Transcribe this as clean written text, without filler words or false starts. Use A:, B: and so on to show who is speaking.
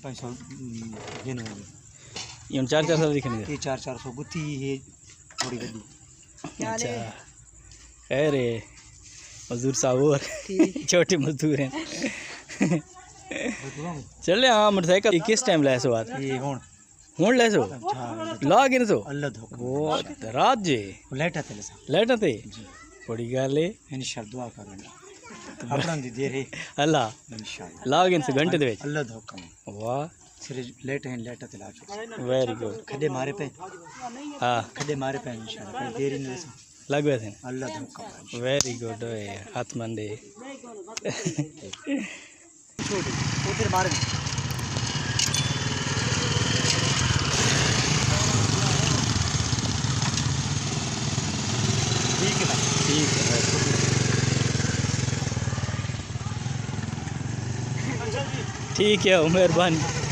A: 500 दिन हो
B: ये 400 दिखने
A: ये 400 गुत्ती है थोड़ी गड्डी।
B: अच्छा अरे मजदूर साहब और छोटे मजदूर हैं। चले हाँ मोटरसाइकिल किस टाइम लाए सो बात
A: ये
B: हूँ ले सो ला गिन सो
A: अल्लाह धोखा
B: वो रात जे
A: लेट आते लसा
B: लाइट थे बड़ी गल है
A: इंशाल्लाह दुआ करेंगे अपना दी दे रे
B: अल्लाह
A: इंशाल्लाह
B: ला गिन से घंटे दे
A: अल्लाह धोखा
B: वाह
A: सिर्फ लेट है लेट आते ला
B: वेरी गुड
A: खड्डे मारे पे
B: हाँ
A: खड्डे मारे पे इंशाल्लाह कोई देरी नहीं लसा
B: लगवे थे
A: अल्लाह धोखा
B: वेरी गुड हाथ मंदे
A: उधर मारे ठीक है
B: ठीक है ठीक है मेहरबानी।